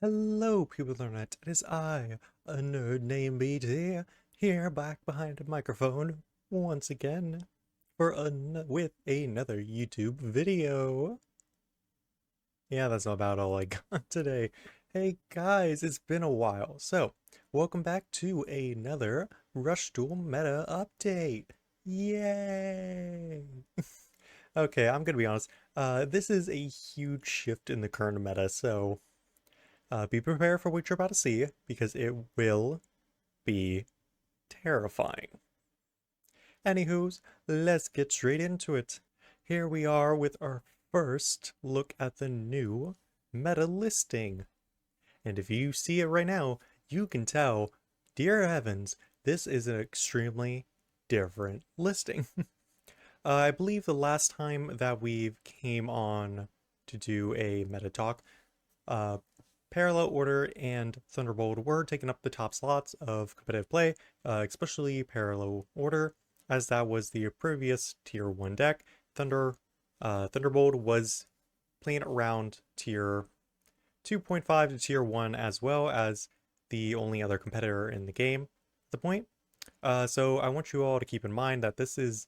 Hello, people of the internet. It is I, a nerd named BT, here back behind a microphone once again with another YouTube video. Yeah, that's about all I got today. Hey guys, it's been a while. So, welcome back to another Rush Duel meta update. Yay! Okay, I'm gonna be honest. This is a huge shift in the current meta, so be prepared for what you're about to see, because it will be terrifying. Anywho's, let's get straight into it. Here we are with our first look at the new meta listing. And if you see it right now, you can tell, dear heavens, this is an extremely different listing. I believe the last time that we came on to do a meta talk, uh, Parallel Order and Thunderbolt were taking up the top slots of competitive play, especially Parallel Order, as that was the previous Tier 1 deck. Thunderbolt was playing around Tier 2.5 to Tier 1, as well as the only other competitor in the game at the point. So I want you all to keep in mind that this is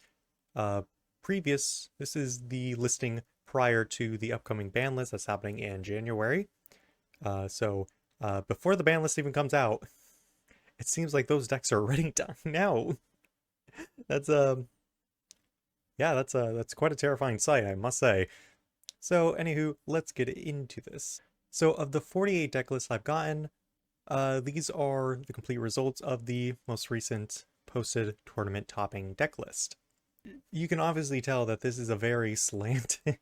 this is the listing prior to the upcoming ban list that's happening in January. Before the ban list even comes out, it seems like those decks are already done now. That's yeah, that's quite a terrifying sight, I must say. So, anywho, let's get into this. So, of the 48 deck lists I've gotten, these are the complete results of the most recent posted tournament topping deck list. You can obviously tell that this is a very slanted, this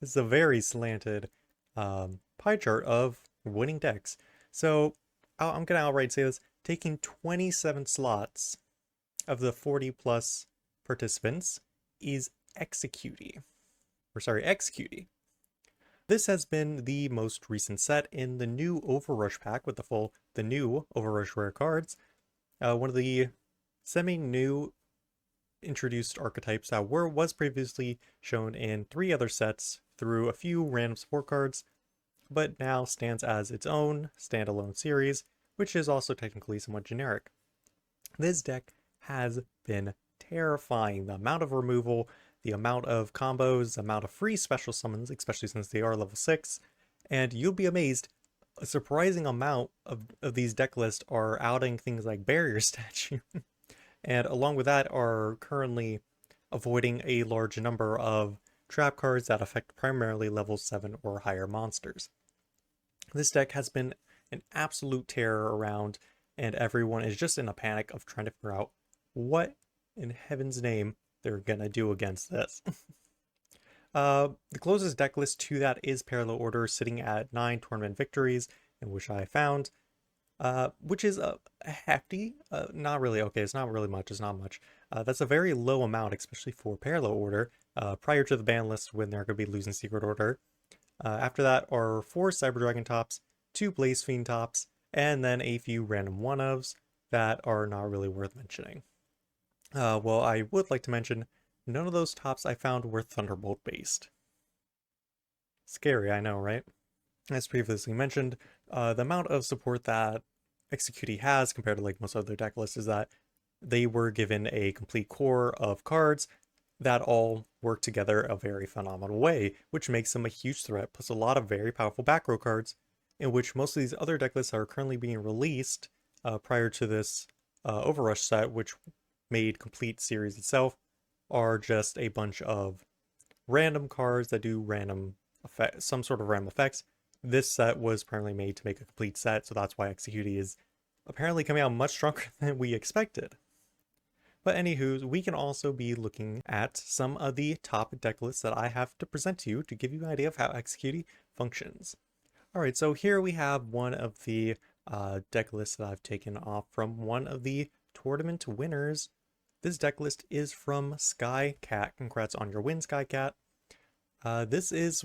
is a very slanted pie chart of winning decks. So I'm gonna outright say this: taking 27 slots of the 40 plus participants is Executie. Executie. This has been the most recent set in the new Overrush pack with the new Overrush rare cards. One of the semi-new introduced archetypes that was previously shown in 3 other sets through a few random support cards, but now stands as its own standalone series, which is also technically somewhat generic. This deck has been terrifying. The amount of removal, the amount of combos, the amount of free special summons, especially since they are level 6, and you'll be amazed, a surprising amount of these deck lists are outing things like Barrier Statue, and along with that are currently avoiding a large number of trap cards that affect primarily level 7 or higher monsters. This deck has been an absolute terror around, and everyone is just in a panic of trying to figure out what in heaven's name they're gonna do against this. The closest deck list to that is Parallel Order, sitting at 9 tournament victories, in which I found, which is a hefty, not really, okay, it's not really much, it's not much. That's a very low amount, especially for Parallel Order, prior to the ban list when they're going to be losing Secret Order. After that are 4 Cyber Dragon tops, 2 Blaze Fiend tops, and then a few random one-ofs that are not really worth mentioning. Well, I would like to mention, none of those tops I found were Thunderbolt based. Scary, I know, right? As previously mentioned, the amount of support that Executie has compared to like most other deck lists is that they were given a complete core of cards that all work together a very phenomenal way, which makes them a huge threat, plus a lot of very powerful back row cards, in which most of these other deck lists are currently being released prior to this Overrush set, which made complete series itself, are just a bunch of random cards that do random effect, some sort of random effects. This set was apparently made to make a complete set, so that's why Executie is apparently coming out much stronger than we expected. But anywho, we can also be looking at some of the top deck lists that I have to present to you to give you an idea of how Executie functions. Alright, so here we have one of the deck lists that I've taken off from one of the tournament winners. This deck list is from Sky Cat. Congrats on your win, Sky Cat. This is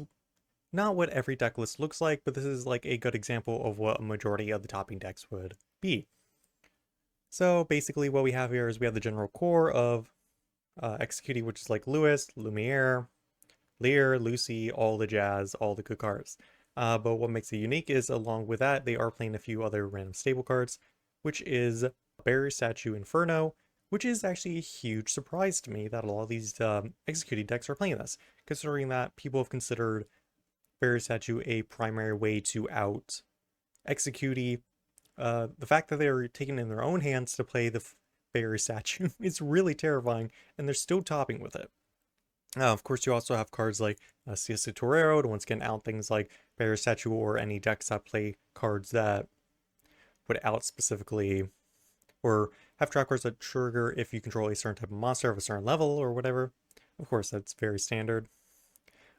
not what every deck list looks like, but this is like a good example of what a majority of the topping decks would be. So basically what we have here is we have the general core of Executie, which is like Lewis, Lumiere, Lear, Lucy, all the jazz, all the good cards. But what makes it unique is along with that, they are playing a few other random stable cards, which is Barrier Statue Inferno, which is actually a huge surprise to me that a lot of these Executie decks are playing this, considering that people have considered Barrier Statue a primary way to out Executie. The fact that they're taking it in their own hands to play the Barrier Statue is really terrifying, and they're still topping with it. Of course, you also have cards like Siesta Torero to once again out things like Barrier Statue or any decks that play cards that would out specifically or have trap cards that trigger if you control a certain type of monster of a certain level or whatever. Of course, that's very standard.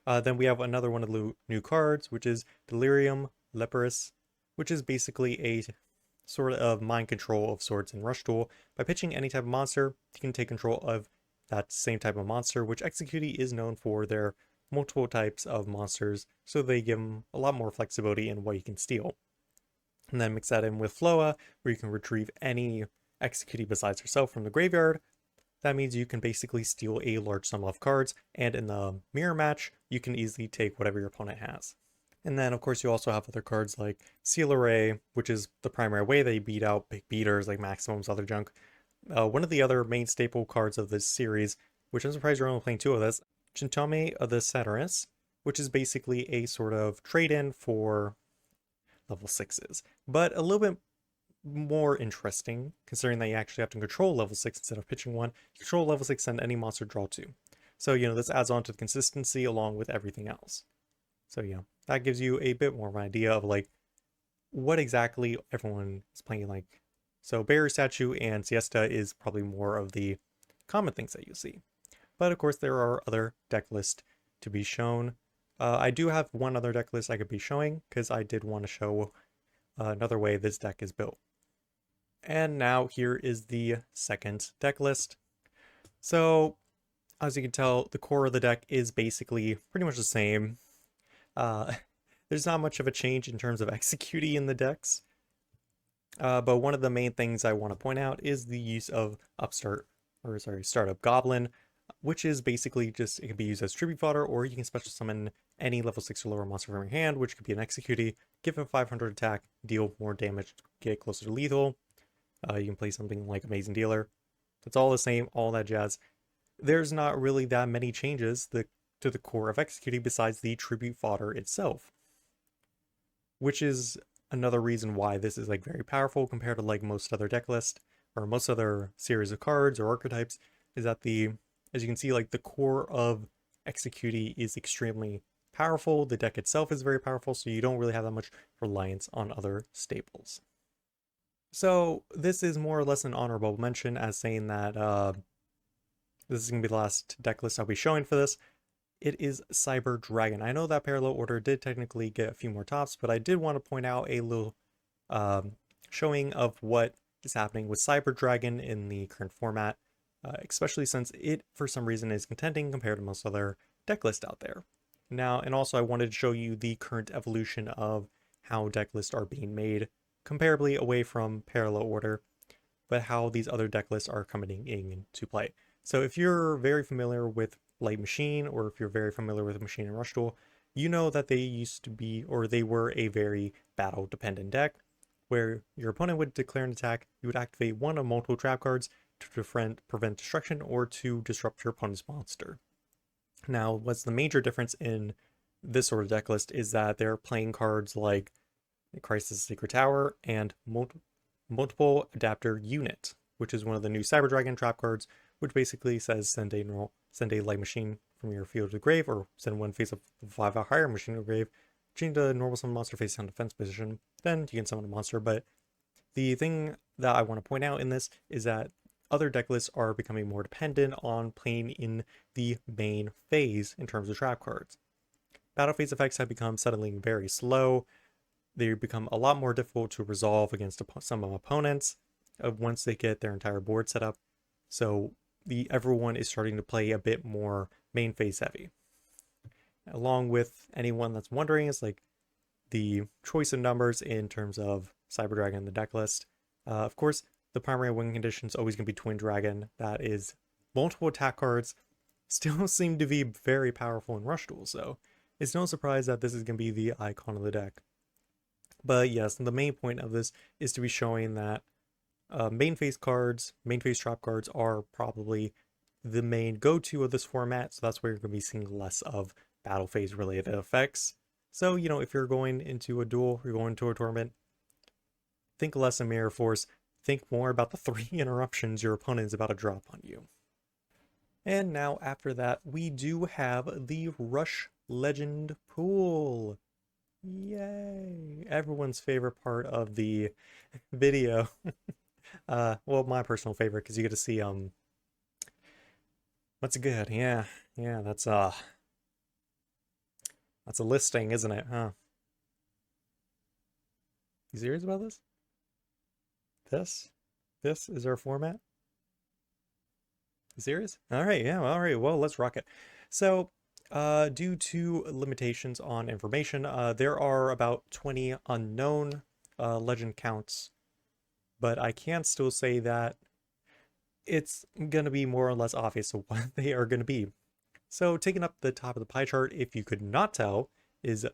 Then we have another one of the new cards, which is Delirium Leprous, which is basically a sort of mind control of sorts in Rush Duel. By pitching any type of monster, you can take control of that same type of monster, which Executie is known for their multiple types of monsters, so they give them a lot more flexibility in what you can steal. And then mix that in with Floa, where you can retrieve any Executie besides yourself from the graveyard. That means you can basically steal a large sum of cards, and in the mirror match, you can easily take whatever your opponent has. And then, of course, you also have other cards like Seal Array, which is the primary way they beat out big beaters like Maximums, other junk. One of the other main staple cards of this series, which I'm surprised you're only playing two of this, Chintame of the Satirus, which is basically a sort of trade-in for level 6s, but a little bit more interesting, considering that you actually have to control level 6 instead of pitching one. You control level 6 and any monster draw 2. So, this adds on to the consistency along with everything else. So, that gives you a bit more of an idea of, like, what exactly everyone is playing like. So, Barrier Statue and Siesta is probably more of the common things that you see. But, of course, there are other deck lists to be shown. I do have one other deck list I could be showing, because I did want to show another way this deck is built. And now here is the second deck list. So, as you can tell, the core of the deck is basically pretty much the same. There's not much of a change in terms of Executie in the decks. But one of the main things I want to point out is the use of Startup Goblin, which is basically just, it can be used as tribute fodder, or you can special summon any level 6 or lower monster from your hand, which could be an Executie, give it 500 attack, deal more damage, get closer to lethal. You can play something like Amazing Dealer. It's all the same, all that jazz. There's not really that many changes to the core of Executie besides the tribute fodder itself, which is another reason why this is like very powerful compared to like most other deck lists or most other series of cards or archetypes, is that as you can see, like the core of Executie is extremely powerful. The deck itself is very powerful, so you don't really have that much reliance on other staples. So this is more or less an honorable mention, as saying that this is going to be the last deck list I'll be showing for this. It is Cyber Dragon. I know that Parallel Order did technically get a few more tops, but I did want to point out a little showing of what is happening with Cyber Dragon in the current format, especially since it, for some reason, is contending compared to most other deck lists out there. Now, and also I wanted to show you the current evolution of how deck lists are being made, comparably away from Parallel Order, but how these other deck lists are coming into play. So if you're very familiar with Light Machine, or if you're very familiar with Machine and Rush Duel, you know that they used to be, or they were a very battle-dependent deck, where your opponent would declare an attack, you would activate one of multiple trap cards to prevent destruction or to disrupt your opponent's monster. Now, what's the major difference in this sort of deck list is that they're playing cards like Crisis Secret Tower and Multiple Adapter Unit, which is one of the new Cyber Dragon trap cards, which basically says send a Light Machine from your field to the grave, or send one face of 5 or higher machine to the grave, change the normal summon monster face down defense position, then you can summon a monster. But the thing that I want to point out in this is that other deck lists are becoming more dependent on playing in the main phase in terms of trap cards. Battle phase effects have become suddenly very slow. They become a lot more difficult to resolve against some opponents once they get their entire board set up. So everyone is starting to play a bit more main phase heavy. Along with anyone that's wondering, is like the choice of numbers in terms of Cyber Dragon in the deck list. Of course, the primary win condition is always going to be Twin Dragon. That is multiple attack cards. Still seem to be very powerful in Rush Duel, so It's no surprise that this is going to be the icon of the deck. But yes, the main point of this is to be showing that main phase cards, main phase trap cards are probably the main go-to of this format, so that's where you're going to be seeing less of battle phase related effects. So, if you're going into a duel, you're going to a tournament, think less in Mirror Force, think more about the 3 interruptions your opponent is about to drop on you. And now after that, we do have the Rush Legend pool. Yay! Everyone's favorite part of the video. Well, my personal favorite, because you get to see what's good. Yeah, that's a listing, isn't it? Huh? You serious about this? This is our format? You serious? All right, yeah, all right. Well, let's rock it. So, due to limitations on information, there are about 20 unknown legend counts, but I can still say that it's gonna be more or less obvious what they are gonna be. So, taking up the top of the pie chart, if you could not tell, is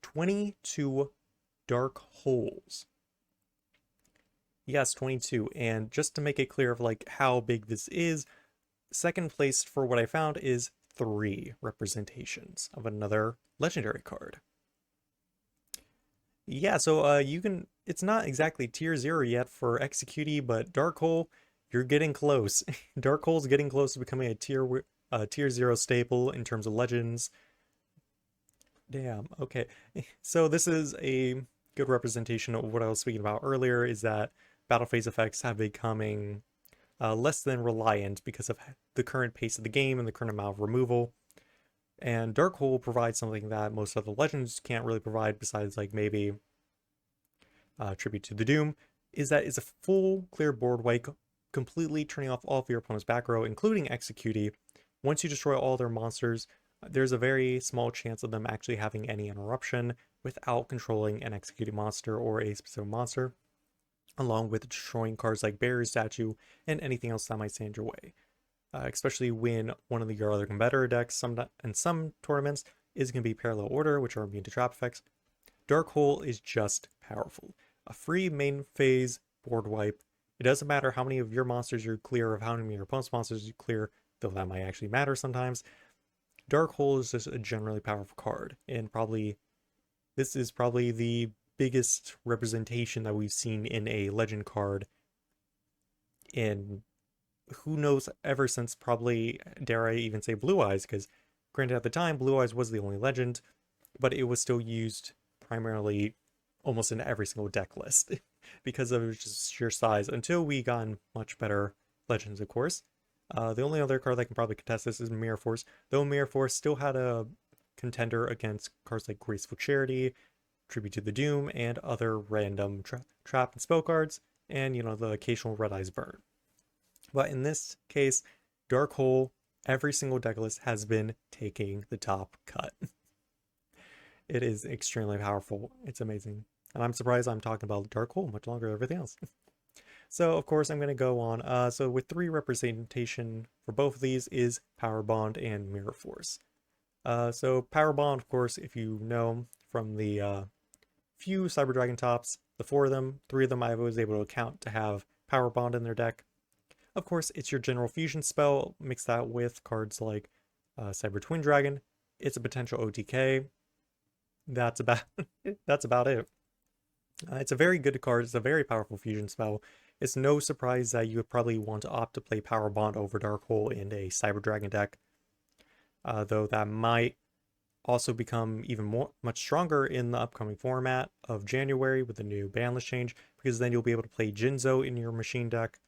22 dark holes. Yes, 22. And just to make it clear of like how big this is, second place for what I found is 3 representations of another legendary card. Yeah, so you can, it's not exactly tier 0 yet for Executie, but Dark Hole, you're getting close. Dark Hole's getting close to becoming a tier 0 staple in terms of legends. Damn, okay. So this is a good representation of what I was speaking about earlier, is that battle phase effects have becoming less than reliant because of the current pace of the game and the current amount of removal. And Dark Hole provides something that most other legends can't really provide, besides like maybe Tribute to the Doom, is that it's a full clear board wipe, completely turning off all of your opponent's back row, including Executie. Once you destroy all their monsters, there's a very small chance of them actually having any interruption without controlling an Executie monster or a specific monster, along with destroying cards like Barrier Statue and anything else that might stand your way. Especially when one of your other competitor decks in some tournaments is going to be Parallel Order, which are immune to trap effects. Dark Hole is just powerful. A free main phase board wipe. It doesn't matter how many of your monsters you clear, of how many of your opponent's monsters you clear, though that might actually matter sometimes. Dark Hole is just a generally powerful card, and this is probably the biggest representation that we've seen in a legend card in who knows, ever since probably, dare I even say, Blue Eyes, because granted at the time Blue Eyes was the only legend, but it was still used primarily almost in every single deck list because of just sheer size, until we got much better legends, of course. The only other card that can probably contest this is Mirror Force, though Mirror Force still had a contender against cards like Graceful Charity, Tribute to the Doom, and other random trap and spell cards, and the occasional Red Eyes Burn. But in this case, Dark Hole, every single deck list has been taking the top cut. It is extremely powerful. It's amazing. And I'm surprised I'm talking about Dark Hole much longer than everything else. So, of course, I'm going to go on. So with 3 representation for both of these is Power Bond and Mirror Force. So Power Bond, of course, if you know from the few Cyber Dragon tops, the 4 of them, 3 of them I was able to count to have Power Bond in their deck. Of course, it's your general fusion spell. Mix that with cards like Cyber Twin Dragon. It's a potential OTK. That's about that's about it. It's a very good card. It's a very powerful fusion spell. It's no surprise that you would probably want to opt to play Power Bond over Dark Hole in a Cyber Dragon deck. Though that might also become even much stronger in the upcoming format of January with the new banlist change, because then you'll be able to play Jinzo in your machine deck,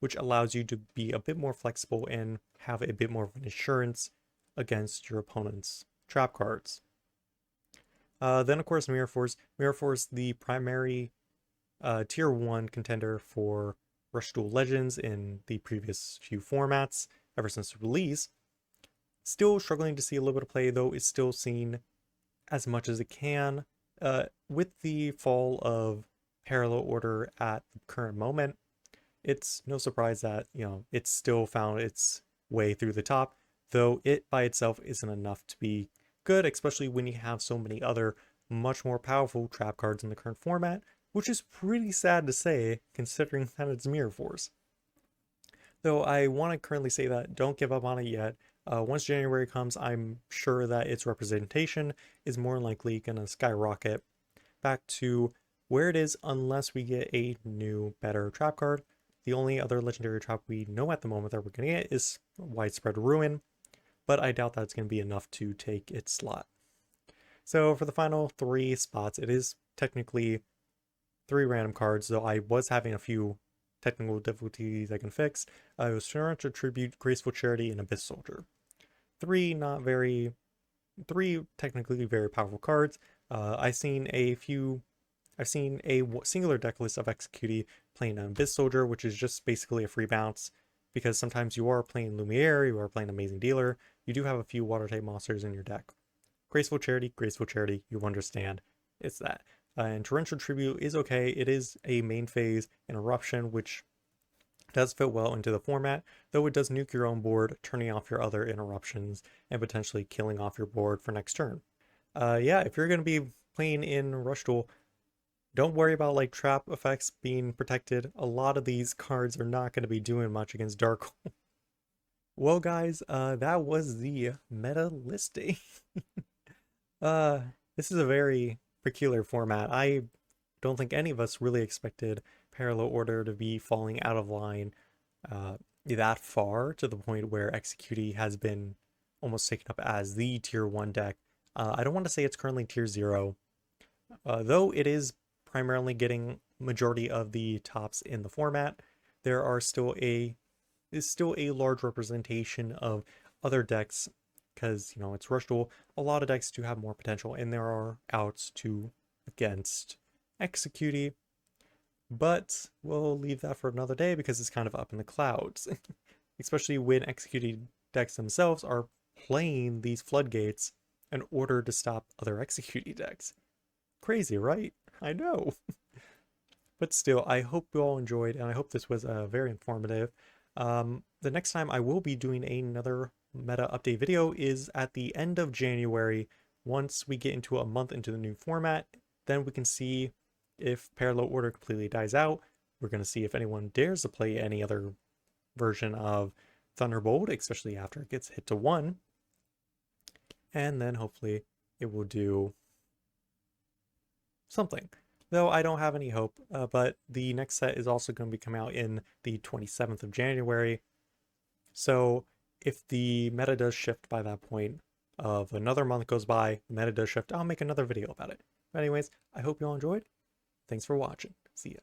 which allows you to be a bit more flexible and have a bit more of an insurance against your opponent's trap cards. Then, of course, Mirror Force. Mirror Force, the primary tier 1 contender for Rush Duel Legends in the previous few formats ever since the release. Still struggling to see a little bit of play, though it's still seen as much as it can. With the fall of Parallel Order at the current moment, it's no surprise that, it's still found its way through the top, though it by itself isn't enough to be good, especially when you have so many other much more powerful trap cards in the current format, which is pretty sad to say considering that it's Mirror Force. Though I want to currently say that don't give up on it yet. Once January comes, I'm sure that its representation is more likely going to skyrocket back to where it is unless we get a new, better trap card. The only other legendary trap we know at the moment that we're going to get is Widespread Ruin, but I doubt that's going to be enough to take its slot. So for the final 3 spots, it is technically 3 random cards, though I was having a few technical difficulties I can fix. It was Torrential Tribute, Graceful Charity, and Abyss Soldier. 3 technically very powerful cards. I've seen a singular deck list of Executie playing an Abyss Soldier, which is just basically a free bounce, because sometimes you are playing Lumiere, you are playing Amazing Dealer, you do have a few water type monsters in your deck. Graceful Charity, you understand. It's that. And Torrential Tribute is okay. It is a main phase interruption, which does fit well into the format, though it does nuke your own board, turning off your other interruptions, and potentially killing off your board for next turn. Yeah, if you're going to be playing in Rush Duel, don't worry about like trap effects being protected. A lot of these cards are not going to be doing much against Dark. Well, guys, that was the meta listing. This is a very peculiar format. I don't think any of us really expected Parallel Order to be falling out of line that far, to the point where Executie has been almost taken up as the tier 1 deck. I don't want to say it's currently tier 0, though it is primarily getting majority of the tops in the format. There are still a large representation of other decks, because it's Rush Duel. A lot of decks do have more potential, and there are outs to against Executie, but we'll leave that for another day because it's kind of up in the clouds. Especially when Executie decks themselves are playing these floodgates in order to stop other Executie decks. Crazy, right? I know. But still, I hope you all enjoyed, and I hope this was very informative. The next time I will be doing another meta update video is at the end of January. Once we get into a month into the new format, then we can see if Parallel Order completely dies out. We're going to see if anyone dares to play any other version of Thunderbolt, especially after it gets hit to 1. And then hopefully it will do something. Though I don't have any hope, but the next set is also going to be coming out in the 27th of January. So if the meta does shift by that point, of another month goes by, the meta does shift, I'll make another video about it. But anyways, I hope you all enjoyed. Thanks for watching. See ya.